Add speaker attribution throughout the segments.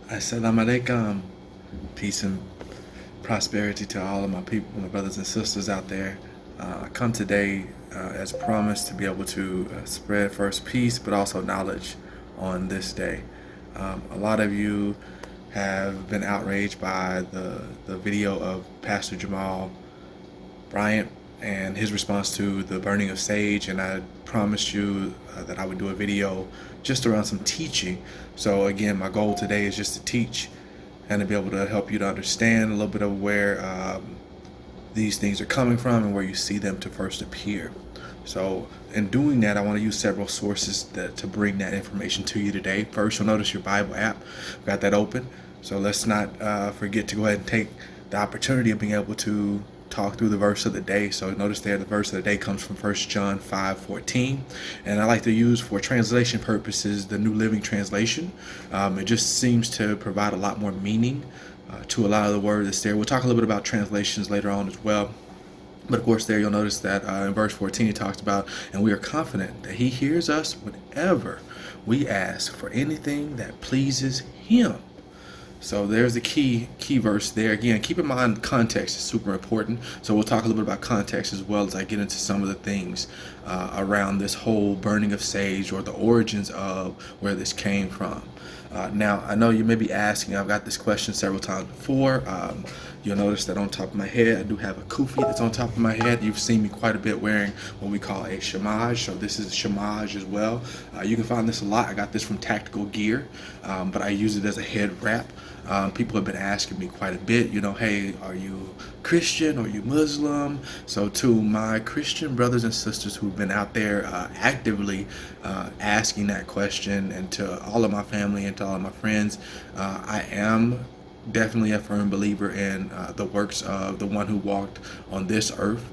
Speaker 1: Assalamu alaikum. Peace and prosperity to all of my people, my brothers and sisters out there. I come today, as promised, to be able to spread first peace, but also knowledge on this day. A lot of you have been outraged by the video of Pastor Jamal Bryant and his response to the burning of sage, and I promised you that I would do a video just around some teaching. So again, my goal today is just to teach and to be able to help you to understand a little bit of where these things are coming from and where you see them to first appear. So in doing that, I want to use several sources to bring that information to you today. First, you'll notice your Bible app. I've got that open. So let's not forget to go ahead and take the opportunity of being able to talk through the verse of the day. So notice there the verse of the day comes from 1 John 5:14, and I like to use for translation purposes the New Living Translation. It just seems to provide a lot more meaning to a lot of the word that's there. We'll talk a little bit about translations later on as well. But of course there you'll notice that in verse 14 he talks about, and we are confident that he hears us whenever we ask for anything that pleases him. So there's the key verse there. Again, keep in mind context is super important. So we'll talk a little bit about context as well as I get into some of the things around this whole burning of sage, or the origins of where this came from. Now, I know you may be asking, I've got this question several times before. You'll notice that on top of my head, I do have a kufi that's on top of my head. You've seen me quite a bit wearing what we call a shamaj. So this is a shamaj as well. You can find this a lot. I got this from Tactical Gear, but I use it as a head wrap. People have been asking me quite a bit, hey, are you Christian? Are you Muslim? So to my Christian brothers and sisters who've been out there actively asking that question, and to all of my family and to all of my friends, I am definitely a firm believer in the works of the one who walked on this earth.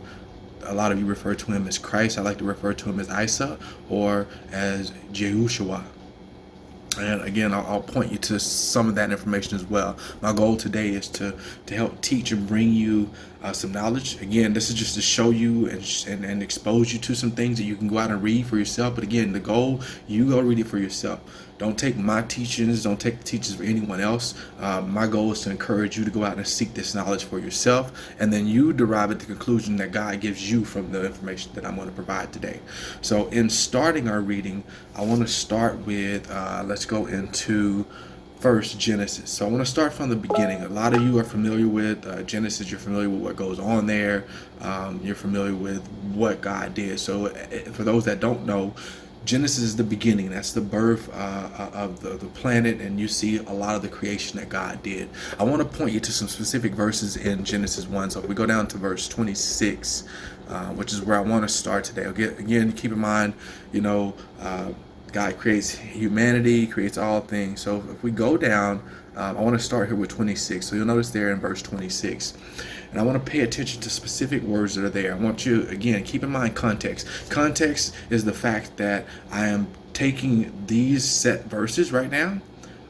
Speaker 1: A lot of you refer to him as Christ. I like to refer to him as Isa or as Jehoshua. And again, I'll point you to some of that information as well. My goal today is to help teach and bring you some knowledge. Again, this is just to show you and expose you to some things that you can go out and read for yourself. But again, the goal, you go read it for yourself. Don't take my teachings. Don't take the teachings of anyone else. My goal is to encourage you to go out and seek this knowledge for yourself, and then you derive at the conclusion that God gives you from the information that I'm going to provide today. So in starting our reading, I want to start with, let's go into first Genesis. So I want to start from the beginning. A lot of you are familiar with Genesis. You're familiar with what goes on there. You're familiar with what God did. So for those that don't know, Genesis is the beginning. That's the birth of the planet, and you see a lot of the creation that God did. I want to point you to some specific verses in Genesis 1. So if we go down to verse 26, which is where I want to start today. Again, keep in mind, God creates humanity, creates all things. So if we go down, I want to start here with 26. So you'll notice there in verse 26. And I want to pay attention to specific words that are there. I want you, again, keep in mind context. Context is the fact that I am taking these set verses right now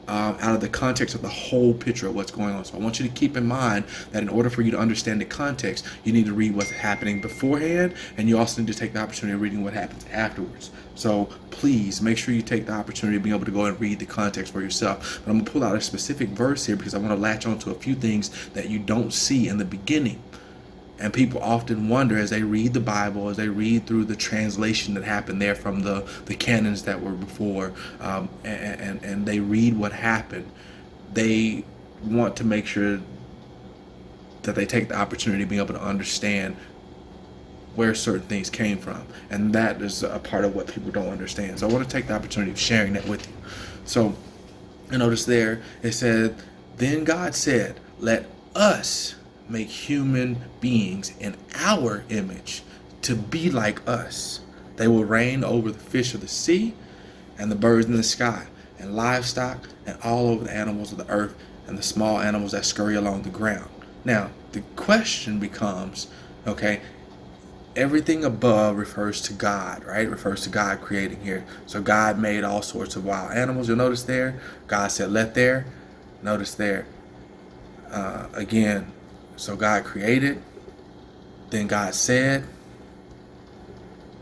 Speaker 1: out of the context of the whole picture of what's going on. So I want you to keep in mind that in order for you to understand the context, you need to read what's happening beforehand, and you also need to take the opportunity of reading what happens afterwards. So please make sure you take the opportunity to be able to go and read the context for yourself. But I'm going to pull out a specific verse here because I want to latch on to a few things that you don't see in the beginning. And people often wonder as they read the Bible, as they read through the translation that happened there from the canons that were before, and they read what happened, they want to make sure that they take the opportunity to be able to understand where certain things came from. And that is a part of what people don't understand. So I want to take the opportunity of sharing that with you. So you notice there, it said, then God said, let us make human beings in our image to be like us. They will reign over the fish of the sea and the birds in the sky and livestock and all over the animals of the earth and the small animals that scurry along the ground. Now, the question becomes, okay, everything above refers to God, right? Refers to God creating here. So God made all sorts of wild animals. You'll notice there, God said, let there. Notice there, again, so God created, then God said,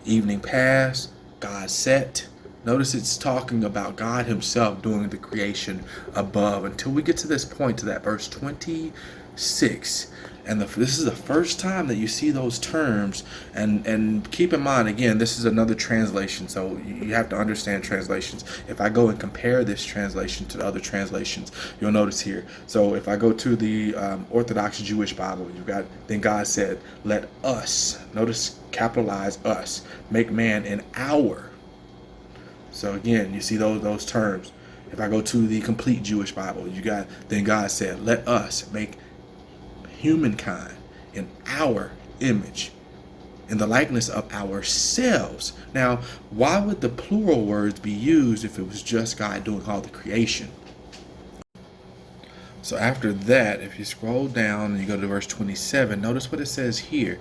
Speaker 1: evening passed, God set, Notice it's talking about God himself doing the creation above until we get to this point, to that verse 26. And this is the first time that you see those terms. And keep in mind, again, this is another translation, so you have to understand translations. If I go and compare this translation to the other translations, you'll notice here. So if I go to the Orthodox Jewish Bible, you've got, then God said, let us, notice capitalize us, make man in our. So again, you see those terms. If I go to the complete Jewish Bible, you got, then God said, let us make humankind in our image, in the likeness of ourselves. Now, why would the plural words be used if it was just God doing all the creation? So after that, if you scroll down and you go to verse 27, notice what it says here.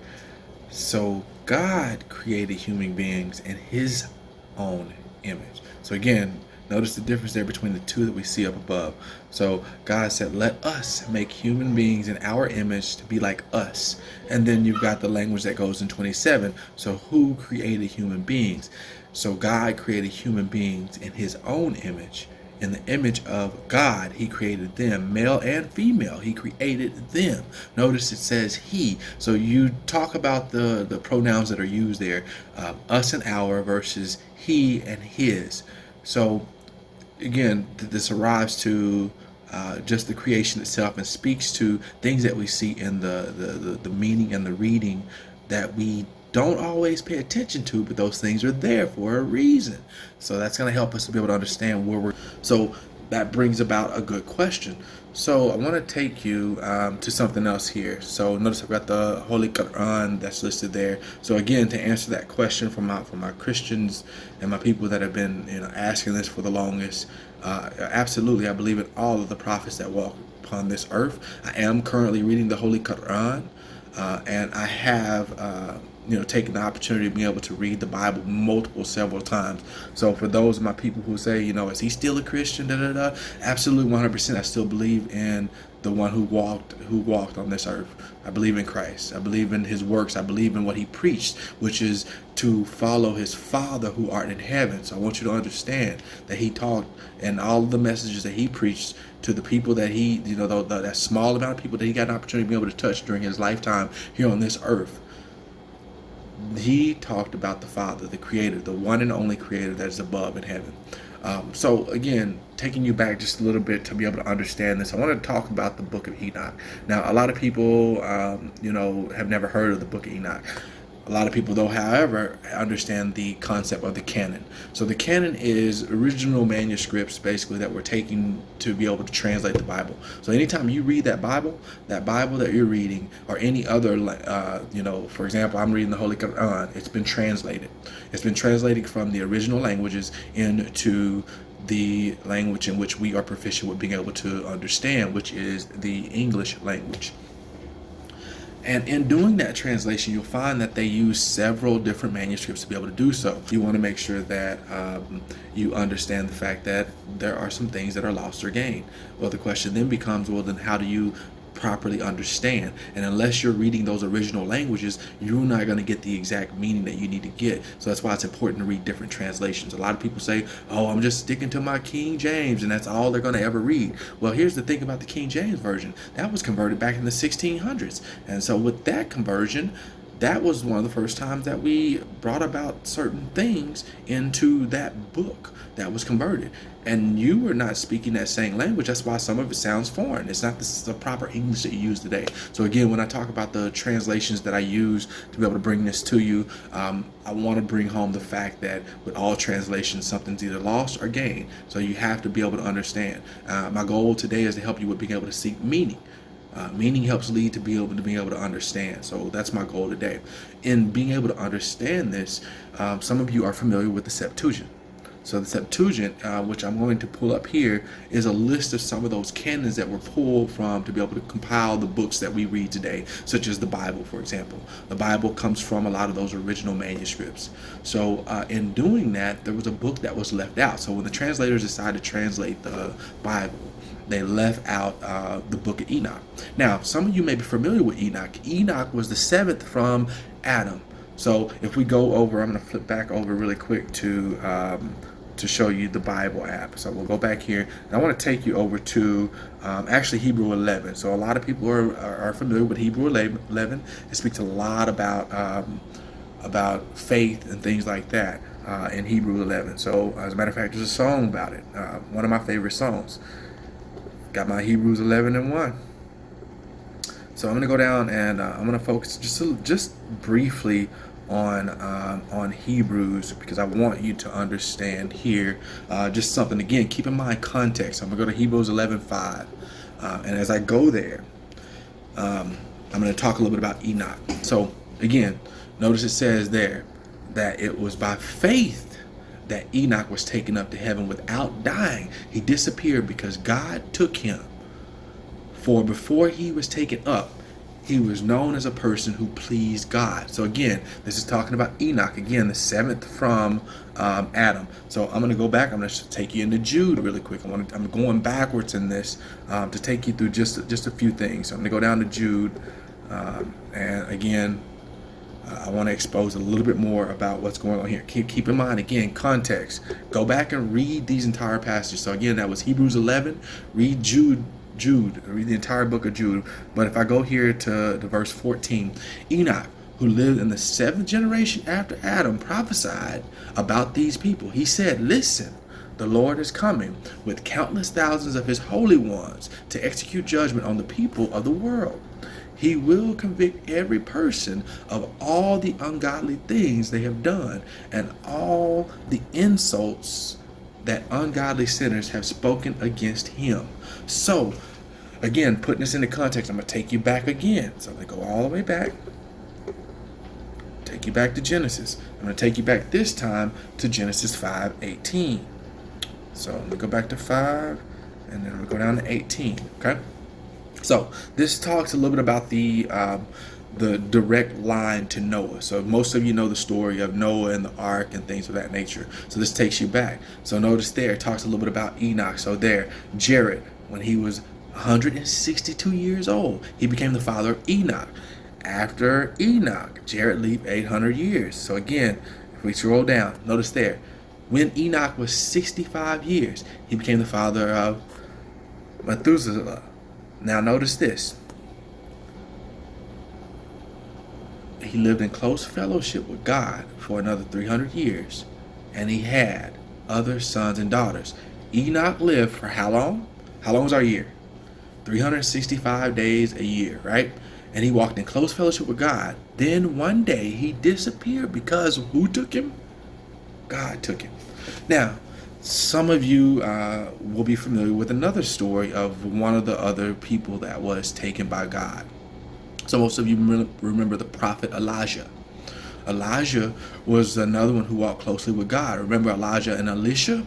Speaker 1: So God created human beings in his own image. So again, notice the difference there between the two that we see up above. So God said, let us make human beings in our image to be like us. And then you've got the language that goes in 27. So who created human beings? So God created human beings in his own image. In the image of God, he created them, male and female. He created them. Notice it says he. So you talk about the pronouns that are used there, us and our versus he and his. So again, this arrives to just the creation itself and speaks to things that we see in the meaning and the reading that we don't always pay attention to, but those things are there for a reason. So that's going to help us to be able to understand where we're. So that brings about a good question. So I want to take you to something else here. So notice I've got the Holy Quran that's listed there. So again, to answer that question from my Christians and my people that have been asking this for the longest, absolutely, I believe in all of the prophets that walk upon this earth. I am currently reading the Holy Quran, and I have taking the opportunity to be able to read the Bible several times. So for those of my people who say, is he still a Christian? Absolutely, 100%. I still believe in the one who walked on this earth. I believe in Christ. I believe in his works. I believe in what he preached, which is to follow his Father who art in heaven. So I want you to understand that he talked, and all of the messages that he preached to the people that he, that small amount of people that he got an opportunity to be able to touch during his lifetime here on this earth. He talked about the Father, the Creator, the one and only Creator that is above in heaven. So again, taking you back just a little bit to be able to understand this, I want to talk about the Book of Enoch. Now, a lot of people, have never heard of the Book of Enoch. A lot of people, though, however, understand the concept of the canon. So the canon is original manuscripts, basically, that we're taking to be able to translate the Bible. So anytime you read that Bible that you're reading, or any other, for example, I'm reading the Holy Quran, it's been translated. It's been translated from the original languages into the language in which we are proficient with being able to understand, which is the English language. And in doing that translation, you'll find that they use several different manuscripts to be able to do so. You want to make sure that you understand the fact that there are some things that are lost or gained. Well, the question then becomes, well, then how do you properly understand? And unless you're reading those original languages, you're not going to get the exact meaning that you need to get. So that's why it's important to read different translations. A lot of people say, oh, I'm just sticking to my King James, and that's all they're going to ever read. Well, here's the thing about the King James Version. That was converted back in the 1600s. And so with that conversion, that was one of the first times that we brought about certain things into that book that was converted. And you were not speaking that same language. That's why some of it sounds foreign. It's not the proper English that you use today. So again, when I talk about the translations that I use to be able to bring this to you, I want to bring home the fact that with all translations, something's either lost or gained. So you have to be able to understand. My goal today is to help you with being able to seek meaning. Meaning helps lead to being able to understand. So that's my goal today. In being able to understand this, some of you are familiar with the Septuagint. So the Septuagint, which I'm going to pull up here, is a list of some of those canons that were pulled from to be able to compile the books that we read today, such as the Bible, for example. The Bible comes from a lot of those original manuscripts. So in doing that, there was a book that was left out. So when the translators decided to translate the Bible, they left out the book of Enoch. Now, some of you may be familiar with Enoch. Enoch was the seventh from Adam. So if we go over, I'm going to flip back over really quick to to show you the Bible app. So we'll go back here, and I want to take you over to actually Hebrew 11. So a lot of people are familiar with Hebrew 11. It speaks a lot about faith and things like that in Hebrew 11. So as a matter of fact, there's a song about it. One of my favorite songs. Got my Hebrews 11 and 1. So I'm going to go down and I'm going to focus just briefly on Hebrews, because I want you to understand here just something. Again, keep in mind context. I'm going to go to Hebrews 11:5, and as I go there, I'm going to talk a little bit about Enoch. So again, notice it says there that it was by faith that Enoch was taken up to heaven without dying. He disappeared because God took him. For before he was taken up, he was known as a person who pleased God. So again, this is talking about Enoch. Again, the seventh from Adam. So I'm going to go back. I'm going to take you into Jude really quick. I'm going backwards in this to take you through just a few things. So I'm going to go down to Jude. And again, I want to expose a little bit more about what's going on here. Keep in mind, again, context. Go back and read these entire passages. So again, that was Hebrews 11. Read Jude, read the entire book of Jude. But if I go here to verse 14, Enoch, who lived in the seventh generation after Adam, prophesied about these people. He said, listen, the Lord is coming with countless thousands of his holy ones to execute judgment on the people of the world. He will convict every person of all the ungodly things they have done and all the insults that ungodly sinners have spoken against him. So, again, putting this into context, I'm going to take you back again. So I'm going to go all the way back. Take you back to Genesis. I'm going to take you back this time to Genesis 5:18. So I'm going to go back to 5, and then we'll go down to 18. Okay? So this talks a little bit about the direct line to Noah. So most of you know the story of Noah and the ark and things of that nature. So this takes you back. So notice there, it talks a little bit about Enoch. So there, Jared, when he was 162 years old, he became the father of Enoch. After Enoch, Jared lived 800 years. So again, if we scroll down, notice there, when Enoch was 65 years, he became the father of Methuselah. Now notice this. He lived in close fellowship with God for another 300 years, and he had other sons and daughters. Enoch lived for how long? How long is our year? 365 days a year, right? And he walked in close fellowship with God. Then one day he disappeared because who took him? God took him. Now, some of you will be familiar with another story of one of the other people that was taken by God. So most of you remember the prophet Elijah. Elijah was another one who walked closely with God. Remember Elijah and Elisha?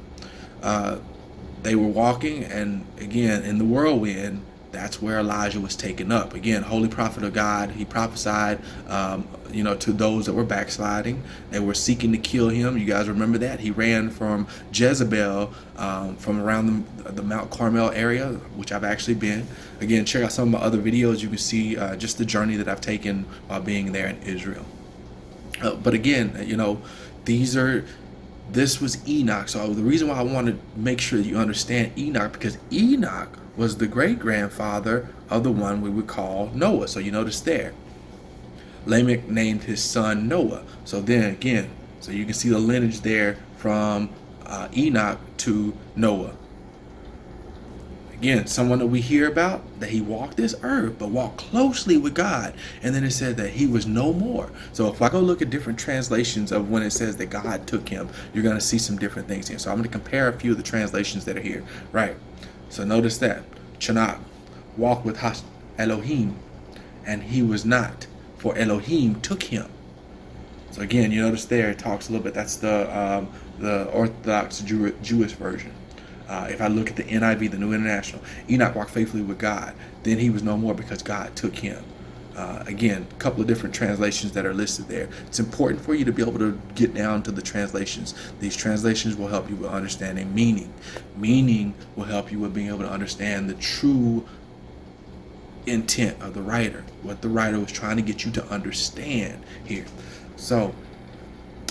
Speaker 1: They were walking, and again, in the whirlwind, that's where Elijah was taken up. Again, holy prophet of God. He prophesied, to those that were backsliding. They were seeking to kill him. You guys remember that? He ran from Jezebel, from around the Mount Carmel area, which I've actually been. Again, check out some of my other videos. You can see just the journey that I've taken while being there in Israel. But again, this was Enoch. So the reason why I want to make sure that you understand Enoch, because Enoch was the great-grandfather of the one we would call Noah. So you notice there, Lamech named his son Noah. So then again, so you can see the lineage there from Enoch to Noah. Again, someone that we hear about, that he walked this earth, but walked closely with God. And then it said that he was no more. So if I go look at different translations of when it says that God took him, you're going to see some different things here. So I'm going to compare a few of the translations that are here. Right. So notice that. Chanakh walked with Elohim, and he was not, for Elohim took him. So again, you notice there it talks a little bit. That's the Orthodox Jewish version. If I look at the NIV, the New International, Enoch walked faithfully with God. Then he was no more because God took him. Again, a couple of different translations that are listed there. It's important for you to be able to get down to the translations. These translations will help you with understanding meaning. Meaning will help you with being able to understand the true intent of the writer, what the writer was trying to get you to understand here. So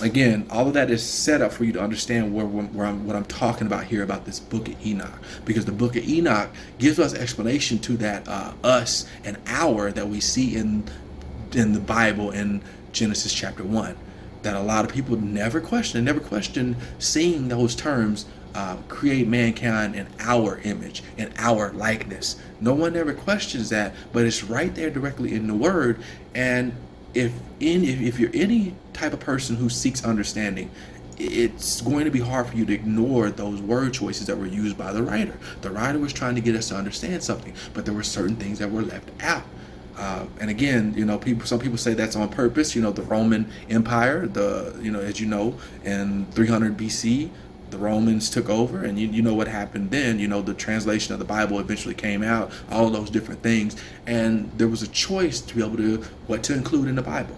Speaker 1: again, all of that is set up for you to understand what I'm talking about here about this book of Enoch, because the book of Enoch gives us explanation to that us and our that we see in the Bible in Genesis chapter 1, that a lot of people never question seeing those terms, create mankind in our image, in our likeness. No one ever questions that, but it's right there directly in the word. And if you're any type of person who seeks understanding, it's going to be hard for you to ignore those word choices that were used by the writer. The writer was trying to get us to understand something, but there were certain things that were left out. And again, some people say that's on purpose. The Roman Empire, as you know, in 300 BC, the Romans took over, and you know what happened then. The translation of the Bible eventually came out, all those different things, and there was a choice to be able to what to include in the Bible.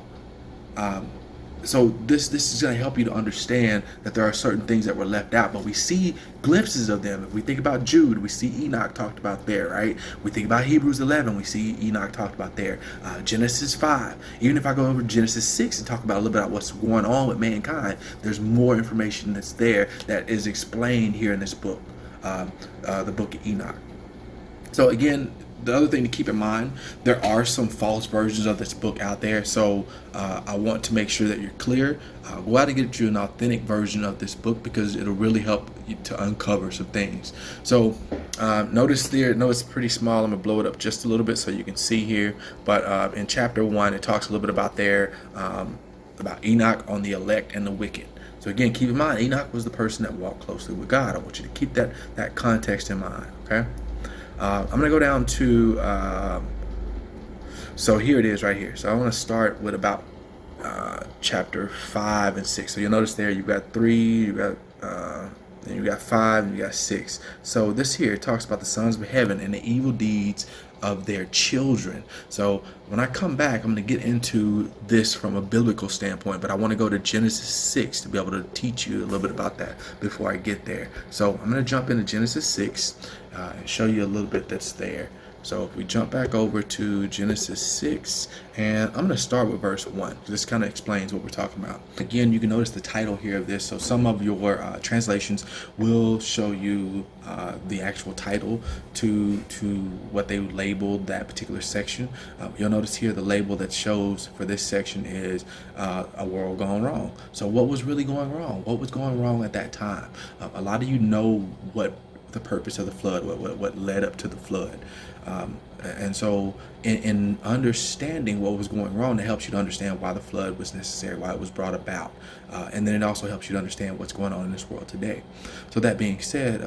Speaker 1: So this is going to help you to understand that there are certain things that were left out, but we see glimpses of them. If we think about Jude, we see Enoch talked about there, right? We think about Hebrews 11, we see Enoch talked about there. Genesis 5. Even if I go over to Genesis 6 and talk about a little bit about what's going on with mankind, there's more information that's there that is explained here in this book, the book of Enoch. So again, the other thing to keep in mind, there are some false versions of this book out there. So I want to make sure that you're clear. Go out and get you an authentic version of this book, because it'll really help you to uncover some things. So notice there, it's pretty small. I'm gonna blow it up just a little bit so you can see here. But in chapter 1, it talks a little bit about about Enoch on the elect and the wicked. So again, keep in mind, Enoch was the person that walked closely with God. I want you to keep that context in mind, okay? I'm going to go down to, so here it is right here. So I want to start with about chapter 5 and 6. So you'll notice there you've got 3, then you got 5, and you got 6. So this here talks about the sons of heaven and the evil deeds of their children. So when I come back, I'm going to get into this from a biblical standpoint, but I want to go to Genesis 6 to be able to teach you a little bit about that before I get there. So I'm going to jump into Genesis 6 and show you a little bit that's there. So if we jump back over to Genesis 6, and I'm going to start with verse 1. This kind of explains what we're talking about. Again, you can notice the title here of this. So some of your translations will show you the actual title to what they labeled that particular section. You'll notice here the label that shows for this section is a world gone wrong. So what was really going wrong? What was going wrong at that time? A lot of you know what the purpose of the flood, what led up to the flood. And so in understanding what was going wrong, it helps you to understand why the flood was necessary, why it was brought about. And then it also helps you to understand what's going on in this world today. So that being said,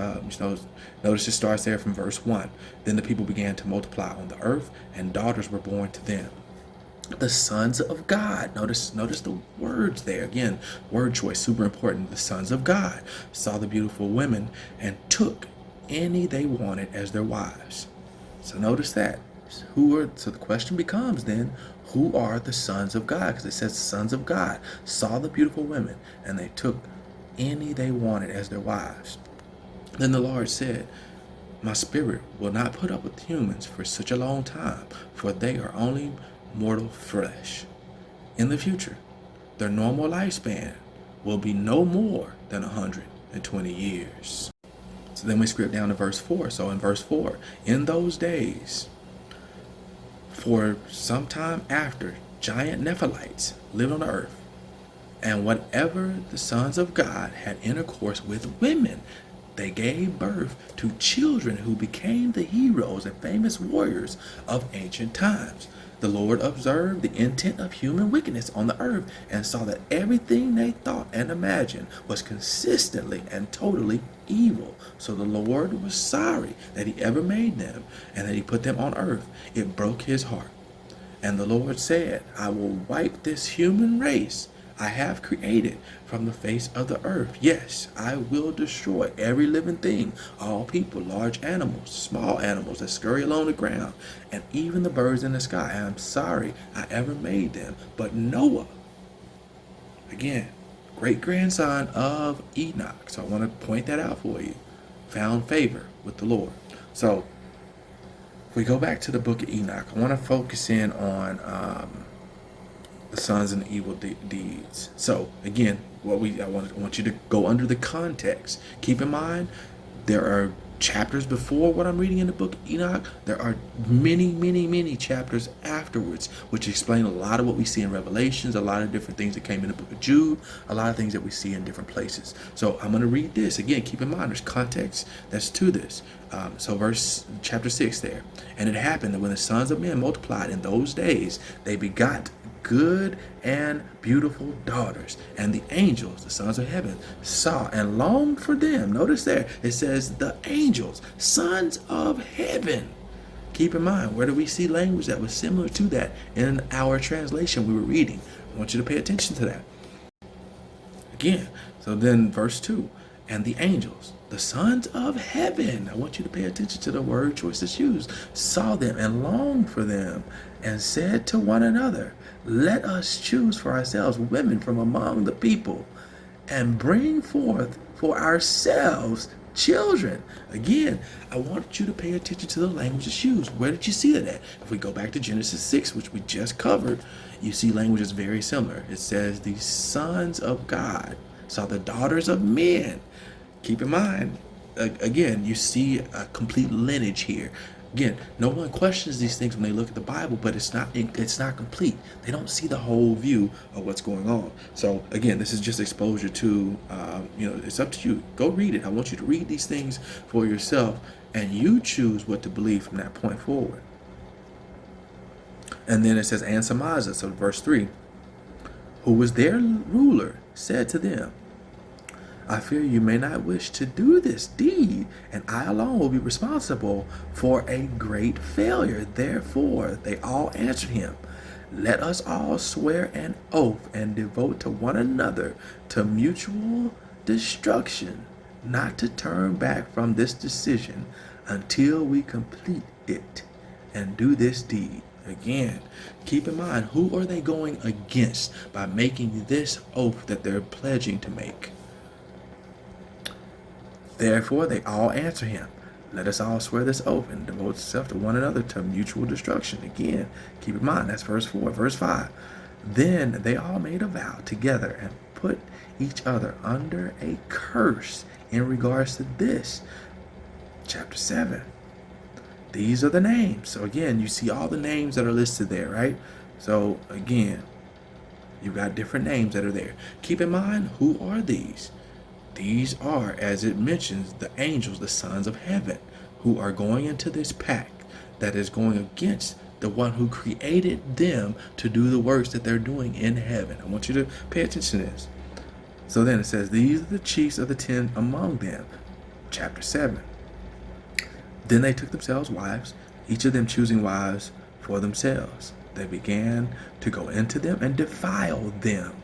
Speaker 1: notice it starts there from verse 1. Then the people began to multiply on the earth, and daughters were born to them. The sons of God, notice the words there. Again, word choice, super important. The sons of God saw the beautiful women and took any they wanted as their wives. So notice that. So the question becomes then, who are the sons of God? Because it says the sons of God saw the beautiful women and they took any they wanted as their wives. Then the Lord said, my spirit will not put up with humans for such a long time, for they are only mortal flesh. In the future, their normal lifespan will be no more than 120 years. So then we skip down to verse 4. So in verse 4, in those days, for some time after, giant Nephilites lived on the earth, and whatever the sons of God had intercourse with women, they gave birth to children who became the heroes and famous warriors of ancient times. The Lord observed the intent of human wickedness on the earth and saw that everything they thought and imagined was consistently and totally evil. So the Lord was sorry that he ever made them and that he put them on earth. It broke his heart. And the Lord said, I will wipe this human race I have created from the face of the earth. Yes, I will destroy every living thing, all people, large animals, small animals that scurry along the ground, and even the birds in the sky. I am sorry I ever made them. But Noah, again, great-grandson of Enoch, so I want to point that out for you, found favor with the Lord. So if we go back to the book of Enoch, I want to focus in on the sons and evil deeds. So again, I want you to go under the context. Keep in mind, there are chapters before what I'm reading in the book Enoch. There are many chapters afterwards, which explain a lot of what we see in Revelations, a lot of different things that came in the book of Jude, a lot of things that we see in different places. So I'm going to read this again. Keep in mind, there's context that's to this. So chapter 6 there. And it happened that when the sons of men multiplied in those days, they begot good and beautiful daughters, and the angels, the sons of heaven, saw and longed for them. Notice there, it says the angels, sons of heaven. Keep in mind, where do we see language that was similar to that in our translation we were reading? I want you to pay attention to that. Again, so then verse 2, and the angels, the sons of heaven, I want you to pay attention to the word choice that's used, saw them and longed for them, and said to one another, let us choose for ourselves women from among the people, and bring forth for ourselves children. Again, I want you to pay attention to the language that's used. Where did you see that at? If we go back to Genesis 6, which we just covered, you see language is very similar. It says the sons of God saw the daughters of men. Keep in mind, again, you see a complete lineage here. Again, no one questions these things when they look at the Bible, but it's not complete. They don't see the whole view of what's going on. So again, this is just exposure to, it's up to you. Go read it. I want you to read these things for yourself, and you choose what to believe from that point forward. And then it says, and Samazah, so verse 3, who was their ruler, said to them, I fear you may not wish to do this deed, and I alone will be responsible for a great failure. Therefore, they all answered him, let us all swear an oath and devote to one another to mutual destruction, not to turn back from this decision until we complete it and do this deed. Again, keep in mind, who are they going against by making this oath that they're pledging to make? Therefore, they all answer him, let us all swear this oath and devote ourselves to one another to mutual destruction. Again, keep in mind, that's verse 4. Verse 5, then they all made a vow together and put each other under a curse in regards to this. Chapter 7. These are the names. So again, you see all the names that are listed there, right? So again, you've got different names that are there. Keep in mind, who are these? These are, as it mentions, the angels, the sons of heaven, who are going into this pact that is going against the one who created them to do the works that they're doing in heaven. I want you to pay attention to this. So then it says, these are the chiefs of the 10 among them. Chapter 7. Then they took themselves wives, each of them choosing wives for themselves. They began to go into them and defile them.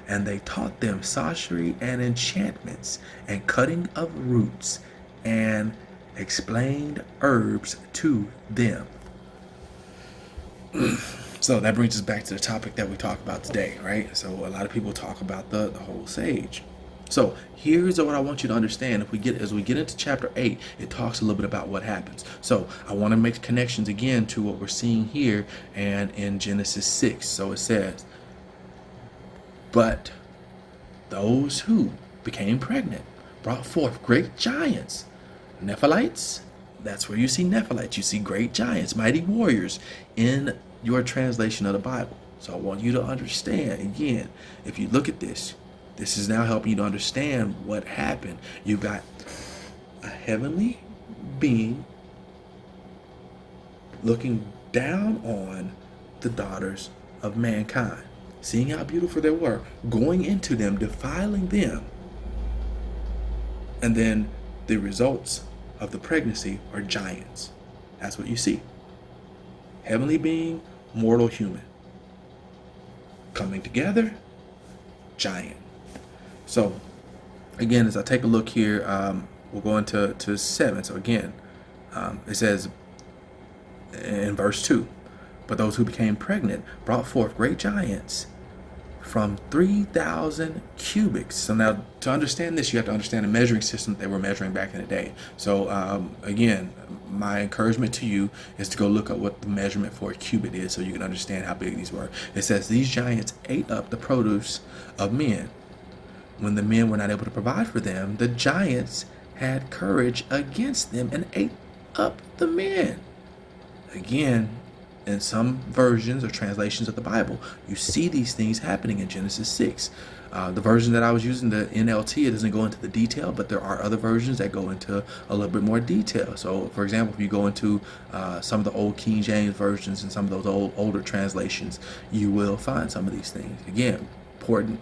Speaker 1: And they taught them sorcery and enchantments and cutting of roots and explained herbs to them. So that brings us back to the topic that we talk about today, right? So a lot of people talk about the whole sage. So here's what I want you to understand. As we get into chapter 8, it talks a little bit about what happens. So I want to make connections again to what we're seeing here and in Genesis 6. So it says, but those who became pregnant brought forth great giants, Nephilites. That's where you see Nephilites. You see great giants, mighty warriors in your translation of the Bible. So I want you to understand, again, if you look at this, this is now helping you to understand what happened. You've got a heavenly being looking down on the daughters of mankind, seeing how beautiful they were, going into them, defiling them. And then the results of the pregnancy are giants. That's what you see. Heavenly being, mortal human. Coming together, giant. So, again, as I take a look here, we'll go into 7. So again, it says in verse 2, but those who became pregnant brought forth great giants from 3,000 cubits. So now, to understand this, you have to understand the measuring system that they were measuring back in the day. So again, my encouragement to you is to go look up what the measurement for a cubit is so you can understand how big these were. It says these giants ate up the produce of men. When the men were not able to provide for them, the giants had courage against them and ate up the men. Again, in some versions or translations of the Bible, you see these things happening in Genesis 6. The version that I was using, the NLT, it doesn't go into the detail, but there are other versions that go into a little bit more detail. So, for example, if you go into some of the old King James versions and some of those older translations, you will find some of these things. Again, important.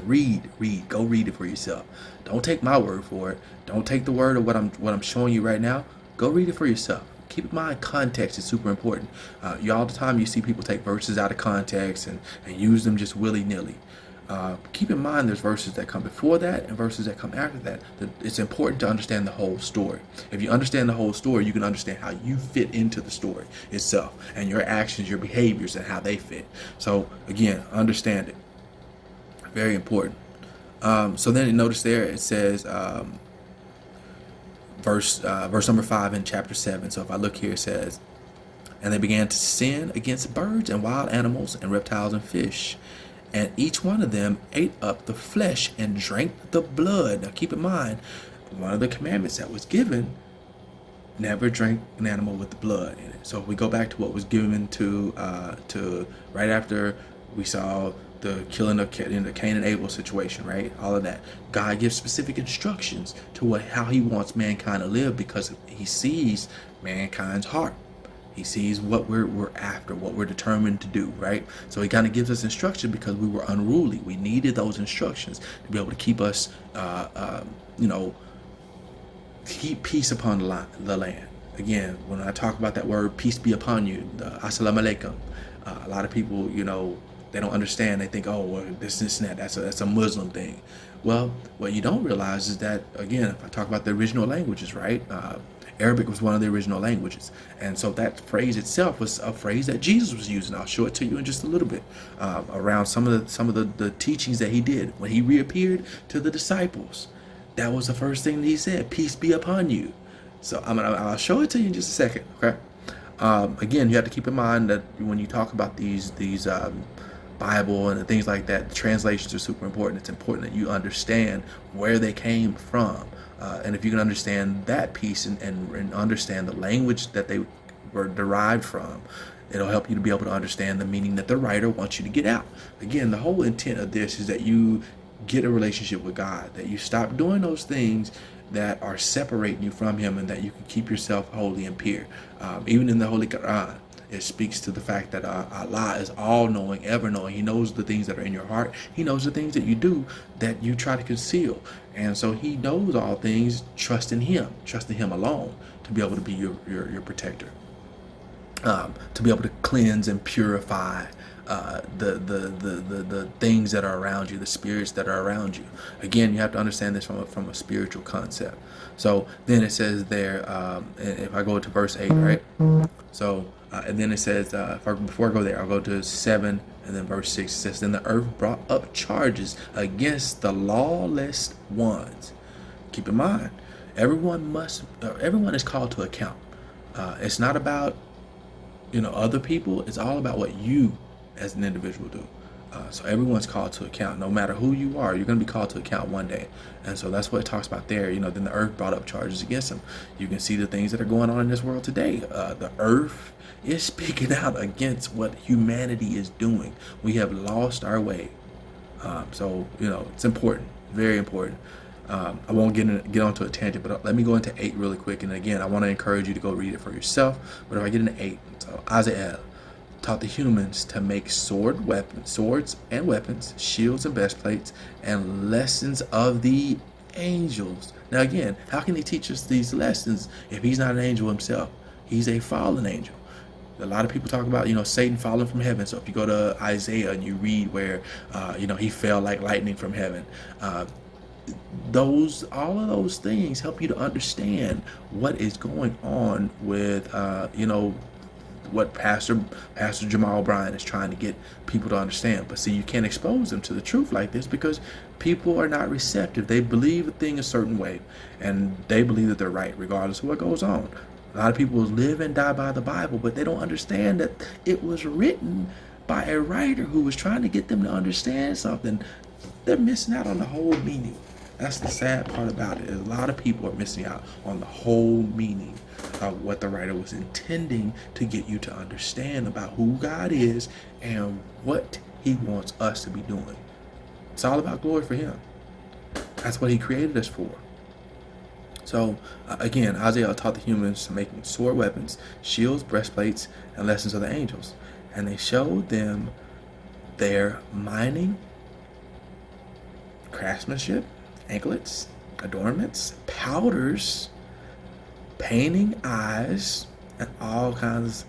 Speaker 1: Read. Go read it for yourself. Don't take my word for it. Don't take the word of what I'm showing you right now. Go read it for yourself. Keep in mind, context is super important. All the time you see people take verses out of context and use them just willy-nilly. Keep in mind there's verses that come before that and verses that come after that. It's important to understand the whole story. If you understand the whole story, you can understand how you fit into the story itself and your actions, your behaviors, and how they fit. So again, understand it. Very important. So then notice there it says verse number 5 in chapter 7. So if I look here, it says, and they began to sin against birds and wild animals and reptiles and fish. And each one of them ate up the flesh and drank the blood. Now keep in mind, one of the commandments that was given, never drink an animal with the blood in it. So if we go back to what was given to right after we saw the killing of the Cain and Abel situation, right? All of that. God gives specific instructions to how he wants mankind to live because he sees mankind's heart. He sees what we're after, what we're determined to do, right? So he kind of gives us instruction because we were unruly. We needed those instructions to be able to keep us, keep peace upon the land. Again, when I talk about that word, peace be upon you, the assalamu alaikum, a lot of people, they don't understand. They think, oh, well, this and that. That's a Muslim thing. Well, what you don't realize is that, again, if I talk about the original languages, right? Arabic was one of the original languages. And so that phrase itself was a phrase that Jesus was using. I'll show it to you in just a little bit around some of the teachings that he did. When he reappeared to the disciples, that was the first thing that he said, peace be upon you. So I'll show it to you in just a second, okay? Again, you have to keep in mind that when you talk about these Bible and things like that, the translations are super important. It's important that you understand where they came from. And if you can understand that piece and understand the language that they were derived from, it'll help you to be able to understand the meaning that the writer wants you to get out. Again, the whole intent of this is that you get a relationship with God, that you stop doing those things that are separating you from him, and that you can keep yourself holy and pure. Even in the Holy Quran, it speaks to the fact that Allah is all-knowing, ever-knowing. He knows the things that are in your heart. He knows the things that you do that you try to conceal. And so he knows all things. Trust in him alone to be able to be your protector, to be able to cleanse and purify the things that are around you, the spirits that are around you. Again, you have to understand this from a spiritual concept. So then it says there, if I go to verse 8, right? So, and then it says, before I go there, I'll go to 7 and then verse 6. It says, then the earth brought up charges against the lawless ones. Keep in mind, everyone is called to account. It's not about, other people. It's all about what you as an individual do. So everyone's called to account. No matter who you are, you're going to be called to account one day. And so that's what it talks about there. Then the earth brought up charges against them. You can see the things that are going on in this world today. The earth is speaking out against what humanity is doing. We have lost our way. So it's important, very important. I won't get onto a tangent, but let me go into 8 really quick. And again, I want to encourage you to go read it for yourself. But if I get into 8, so Azael taught the humans to make swords and weapons, shields and breastplates, and lessons of the angels. Now again, how can he teach us these lessons if he's not an angel himself? He's a fallen angel. A lot of people talk about, Satan falling from heaven. So if you go to Isaiah and you read where, he fell like lightning from heaven, all of those things help you to understand what is going on with, what Pastor Jamal Bryan is trying to get people to understand. But see, you can't expose them to the truth like this because people are not receptive. They believe a thing a certain way, and they believe that they're right regardless of what goes on. A lot of people live and die by the Bible, but they don't understand that it was written by a writer who was trying to get them to understand something. They're missing out on the whole meaning. That's the sad part about it. A lot of people are missing out on the whole meaning of what the writer was intending to get you to understand about who God is and what he wants us to be doing. It's all about glory for him. That's what he created us for. So again, Isaiah taught the humans making sword weapons, shields, breastplates, and lessons of the angels. And they showed them their mining, craftsmanship, anklets, adornments, powders, painting eyes, and all kinds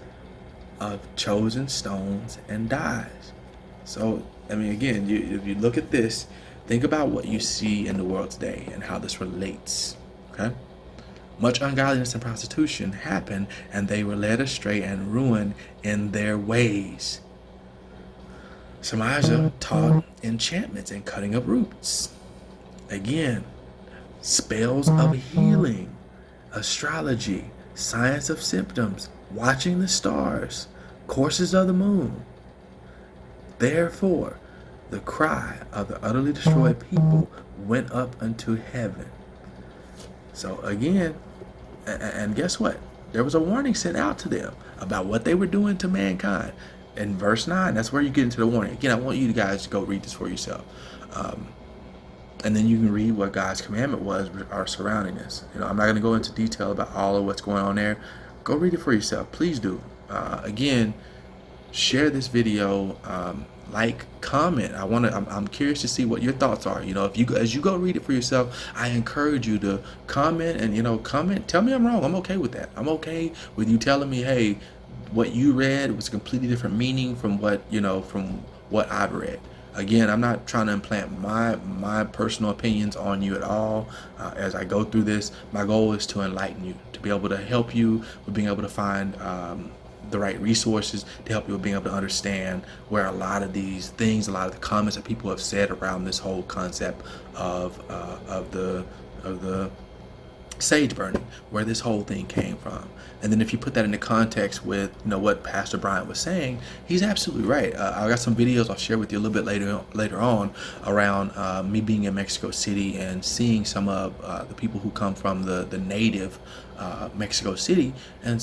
Speaker 1: of chosen stones and dyes. So, I mean, again, if you look at this, think about what you see in the world today and how this relates, okay? Much ungodliness and prostitution happened, and they were led astray and ruined in their ways. Samaja taught enchantments and cutting of roots. Again, spells of healing, astrology, science of symptoms, watching the stars, courses of the moon. Therefore, the cry of the utterly destroyed people went up unto heaven. So again, and guess what? There was a warning sent out to them about what they were doing to mankind. In verse 9, that's where you get into the warning. Again, I want you guys to go read this for yourself. And then you can read what God's commandment was are surrounding this. You know, I'm not going to go into detail about all of what's going on there. Go read it for yourself. Please do. Again, share this video. Like, comment. I'm curious to see what your thoughts are. You know, as you go read it for yourself, I encourage you to comment and comment. Tell me I'm wrong. I'm okay with that. I'm okay with you telling me, hey, what you read was a completely different meaning from what I've read. Again, I'm not trying to implant my personal opinions on you at all. As I go through this, my goal is to enlighten you, to be able to help you with being able to find the right resources, to help you with being able to understand where a lot of these things, a lot of the comments that people have said around this whole concept of the sage burning, where this whole thing came from. And then if you put that into context with what Pastor Bryant was saying, he's absolutely right. I got some videos I'll share with you a little bit later on around me being in Mexico City and seeing some of the people who come from the native Mexico City and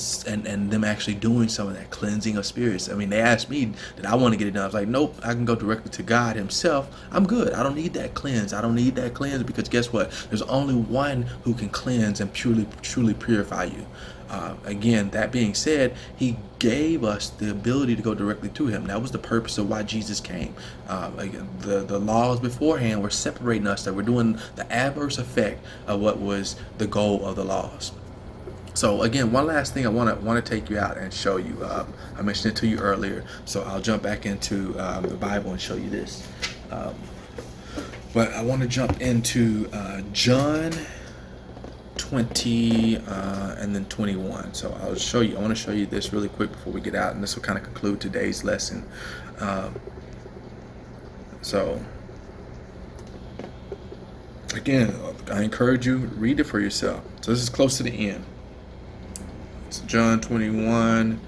Speaker 1: them actually doing some of that cleansing of spirits. I mean, they asked me, did I want to get it done? I was like, nope, I can go directly to God himself. I'm good. I don't need that cleanse. I don't need that cleanse because guess what? There's only one who can cleanse and truly purify you. Again, that being said, he gave us the ability to go directly to him. That was the purpose of why Jesus came. The laws beforehand were separating us, that we're doing the adverse effect of what was the goal of the laws. So again, one last thing I want to take you out and show you. I mentioned it to you earlier, so I'll jump back into the Bible and show you this. But I want to jump into John 20 and then 21. So I want to show you this really quick before we get out, and this will kind of conclude today's lesson. So again, I encourage you, read it for yourself. So this is close to the end. It's John 21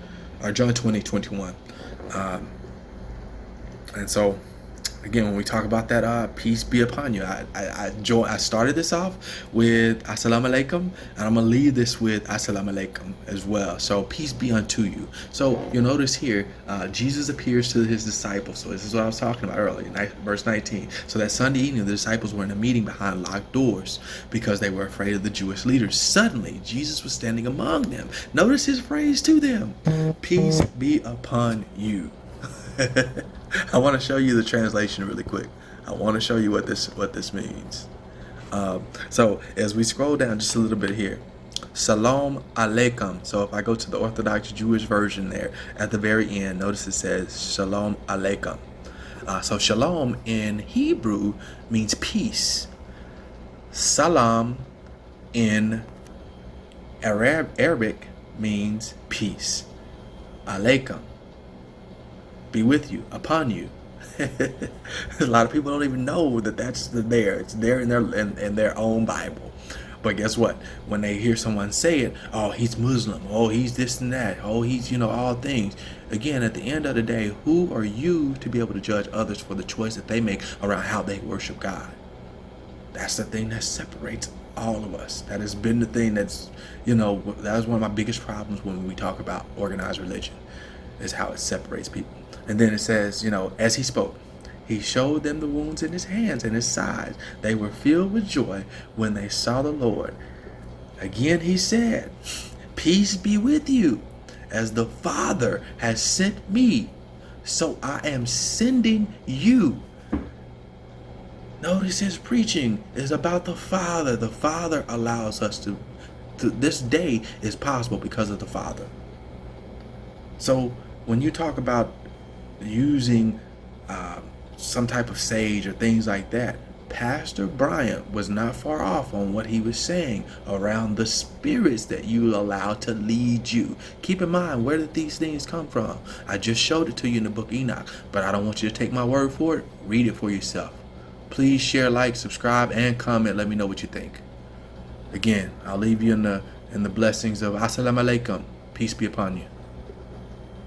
Speaker 1: or John 20:21. And so again, when we talk about that, peace be upon you. I started this off with Assalamu alaikum, and I'm going to leave this with Assalamu alaikum as well. So peace be unto you. So you'll notice here, Jesus appears to his disciples. So this is what I was talking about earlier, verse 19. So that Sunday evening, the disciples were in a meeting behind locked doors because they were afraid of the Jewish leaders. Suddenly, Jesus was standing among them. Notice his phrase to them, peace be upon you. I want to show you the translation really quick. I want to show you what this means. So as we scroll down just a little bit here, Shalom Aleichem. So if I go to the Orthodox Jewish version there, at the very end, notice it says Shalom Aleichem. So Shalom in Hebrew means peace. Salam in Arabic means peace. Aleichem, be with you, upon you. A lot of people don't even know that that's there. It's there in their own Bible. But guess what? When they hear someone say it, oh, he's Muslim, oh, he's this and that, oh, he's, all things. Again, at the end of the day, who are you to be able to judge others for the choice that they make around how they worship God? That's the thing that separates all of us. That has been the thing that's, that was one of my biggest problems when we talk about organized religion, is how it separates people. And then it says, as he spoke, he showed them the wounds in his hands and his sides. They were filled with joy when they saw the Lord. Again he said, peace be with you. As the Father has sent me, so I am sending you. Notice his preaching is about the Father. The Father allows us to this day is possible because of the Father. So when you talk about using some type of sage or things like that, Pastor Bryant was not far off on what he was saying around the spirits that you allow to lead you. Keep in mind, where did these things come from? I just showed it to you in the book Enoch, but I don't want you to take my word for it. Read it for yourself. Please share, like, subscribe, and comment. Let me know what you think. Again, I'll leave you in the blessings of Assalamu alaikum. Peace be upon you.